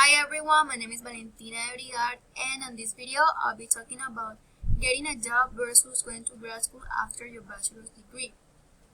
Hi everyone, my name is Valentina Ebrigard, and in this video I'll be talking about getting a job versus going to grad school after your bachelor's degree.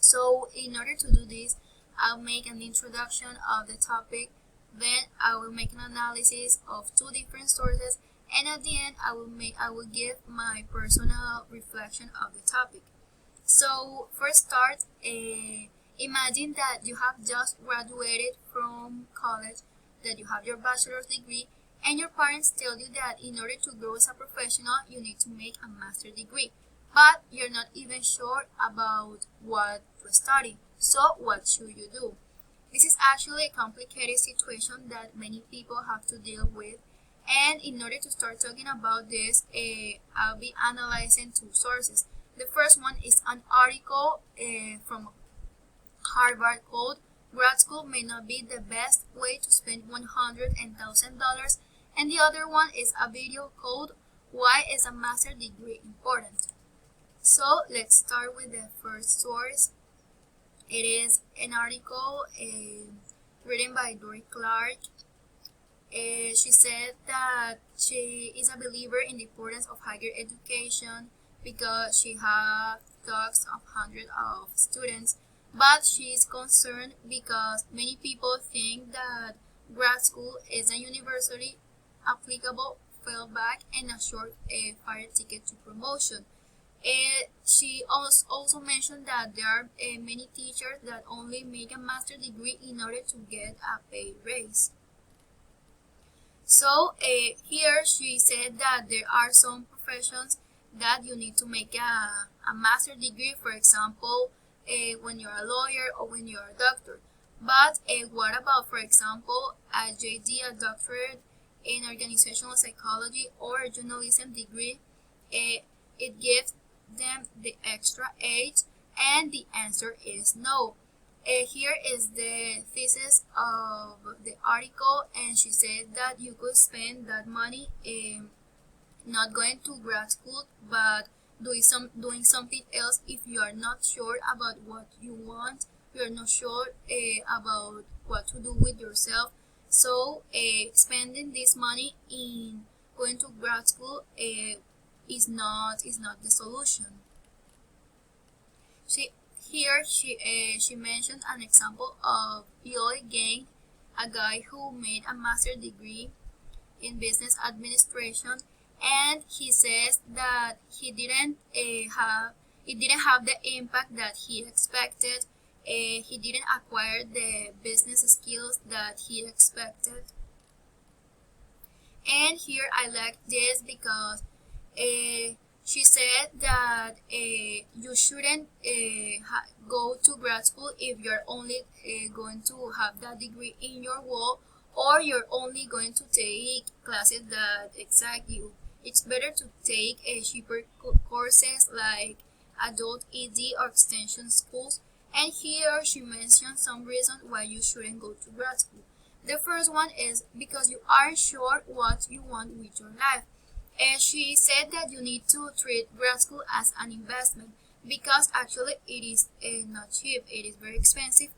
So in order to do this, I'll make an introduction of the topic, then I will make an analysis of two different sources, and at the end I will give my personal reflection of the topic. So first start, imagine that you have just graduated from college, that you have your bachelor's degree, and your parents tell you that in order to grow as a professional, you need to make a master's degree, but you're not even sure about what to study. So what should you do? This is actually a complicated situation that many people have to deal with, and in order to start talking about this, I'll be analyzing two sources. The first one is an article from Harvard called "Grad School May Not Be the Best Way to Spend $100,000, and the other one is a video called "Why is a Master's Degree Important?" So let's start with the first source. It is an article written by Dory Clark. She said that she is a believer in the importance of higher education because she has talks of hundreds of students, but she is concerned because many people think that grad school is a university applicable fallback and a short fire ticket to promotion. She also mentioned that there are many teachers that only make a master's degree in order to get a pay raise. So here she said that there are some professions that you need to make a master's degree, for example, when you're a lawyer or when you're a doctor. But what about, for example, a JD, a doctorate in organizational psychology, or a journalism degree? It gives them the extra age, and the answer is no. Here is the thesis of the article, and she said that you could spend that money not going to grad school, but doing something else if you are not sure about what you want, you are not sure about what to do with yourself. So spending this money in going to grad school is not the solution. She mentioned an example of Billy Gang, a guy who made a master's degree in business administration, and he says that it didn't have the impact that he expected. He didn't acquire the business skills that he expected. And here I like this because she said that you shouldn't go to grad school if you're only going to have that degree in your wall, or you're only going to take classes that excite you. It's better to take cheaper courses like adult ED or extension schools. And here she mentioned some reasons why you shouldn't go to grad school. The first one is because you aren't sure what you want with your life. And she said that you need to treat grad school as an investment because actually it is not cheap, it is very expensive.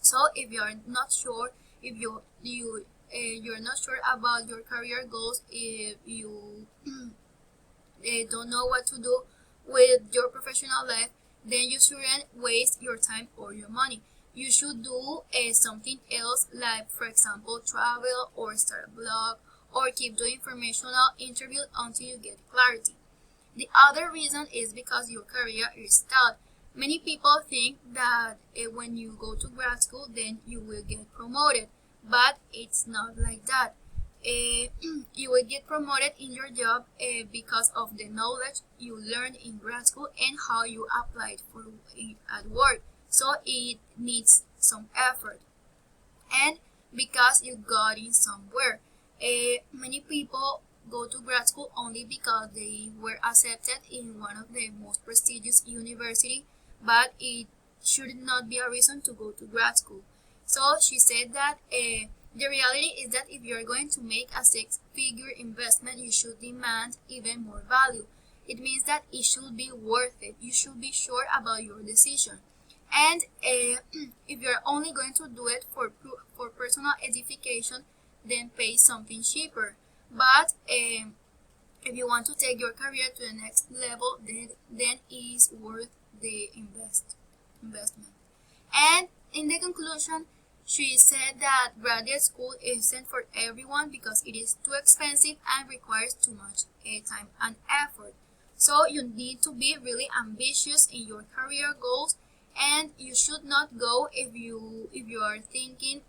So if you are not sure, if you're not sure about your career goals, if you don't know what to do with your professional life, then you shouldn't waste your time or your money. You should do something else, like for example travel or start a blog or keep doing informational interviews until you get clarity. The other reason is because your career is stalled. Many people think that when you go to grad school, then you will get promoted, but it's not like that. You will get promoted in your job because of the knowledge you learned in grad school and how you applied for it at work. So it needs some effort, and because you got in somewhere. Many people go to grad school only because they were accepted in one of the most prestigious universities, but it should not be a reason to go to grad school. So she said that the reality is that if you're going to make a six-figure investment, you should demand even more value. It means that it should be worth it. You should be sure about your decision. And if you're only going to do it for personal edification, then pay something cheaper. But if you want to take your career to the next level, then it is worth the investment. And in the conclusion, she said that graduate school isn't for everyone because it is too expensive and requires too much time and effort. So you need to be really ambitious in your career goals, and you should not go if you are thinking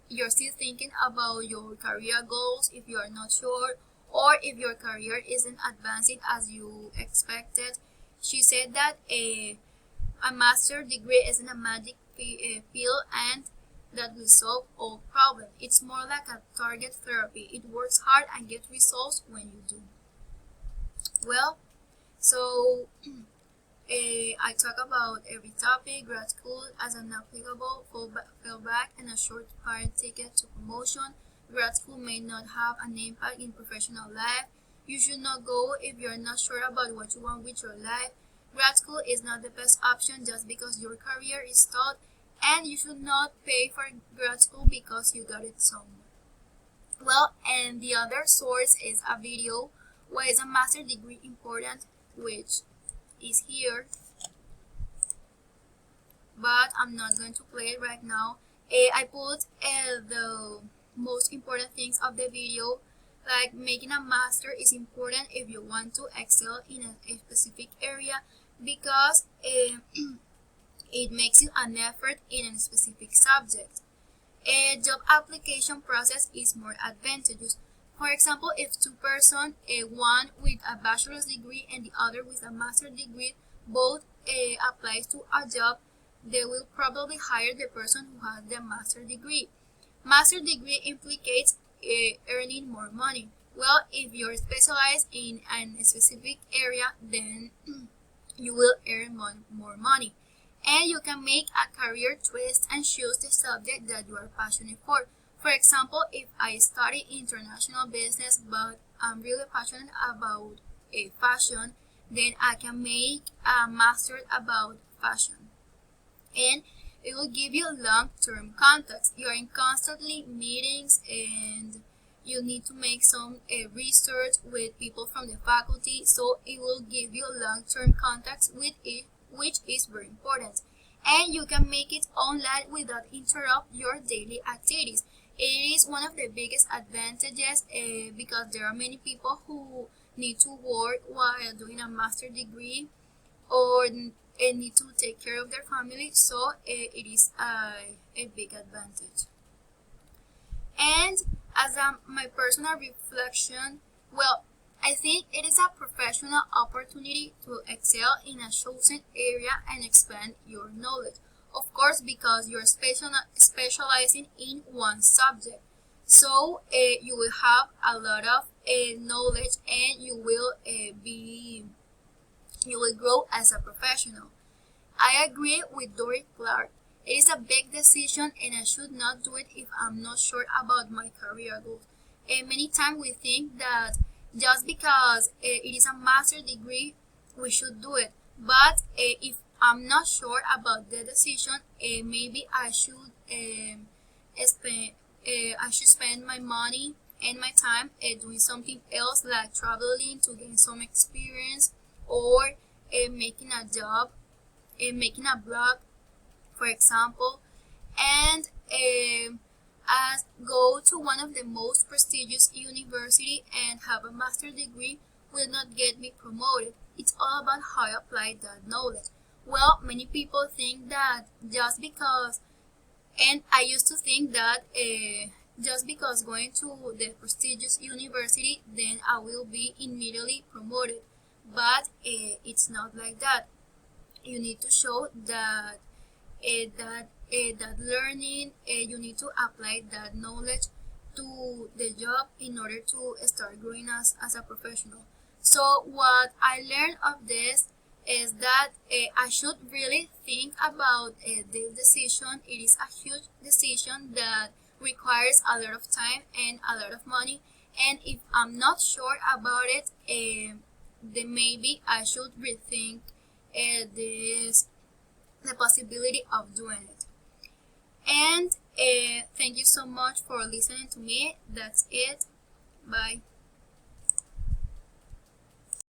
you're still thinking about your career goals, if you are not sure, or if your career isn't advancing as you expected. She said that a master's degree isn't a magic pill and that will solve all problems. It's more like a target therapy. It works hard and gets results when you do. Well, so I talk about every topic, grad school as an applicable fallback, and a short party ticket to promotion. Grad school may not have an impact in professional life. You should not go if you're not sure about what you want with your life. Grad school is not the best option just because your career is taught, and you should not pay for grad school because you got it somewhere. Well, and the other source is a video. Why is a master's degree important? Which is here, but I'm not going to play it right now. I put the most important things of the video, like making a master is important if you want to excel in a specific area because it makes you an effort in a specific subject. A job application process is more advantageous. For example, if two persons, one with a bachelor's degree and the other with a master's degree, both applies to a job, they will probably hire the person who has the master's degree. Master's degree implicates earning more money. Well, if you're specialized in a specific area, then you will earn more money. And you can make a career twist and choose the subject that you are passionate for. For example, if I study international business but I'm really passionate about fashion, then I can make a master about fashion. And it will give you long-term contacts. You are in constantly meetings and you need to make some research with people from the faculty, so it will give you long-term contacts with it, which is very important. And you can make it online without interrupt your daily activities. It is one of the biggest advantages because there are many people who need to work while doing a master's degree or need to take care of their family, so it is a big advantage. And as my personal reflection, well, I think it is a professional opportunity to excel in a chosen area and expand your knowledge. Of course, because you're specializing in one subject. So you will have a lot of knowledge and you will grow as a professional. I agree with Dory Clark. It is a big decision and I should not do it if I'm not sure about my career goals. Many times we think that just because it is a master's degree, we should do it. But if I'm not sure about the decision, maybe I should spend my money and my time doing something else, like traveling to gain some experience, or making a job, making a blog, for example, and go to one of the most prestigious university and have a master's degree will not get me promoted. It's all about how I apply that knowledge. Well, many people think that just because, and I used to think that just because going to the prestigious university, then I will be immediately promoted. But it's not like that. You need to show that that learning, you need to apply that knowledge to the job in order to start growing as a professional. So what I learned of this is that I should really think about this decision. It is a huge decision that requires a lot of time and a lot of money, and if I'm not sure about it, then maybe I should rethink the possibility of doing it. And Thank you so much for listening to me. That's it. Bye.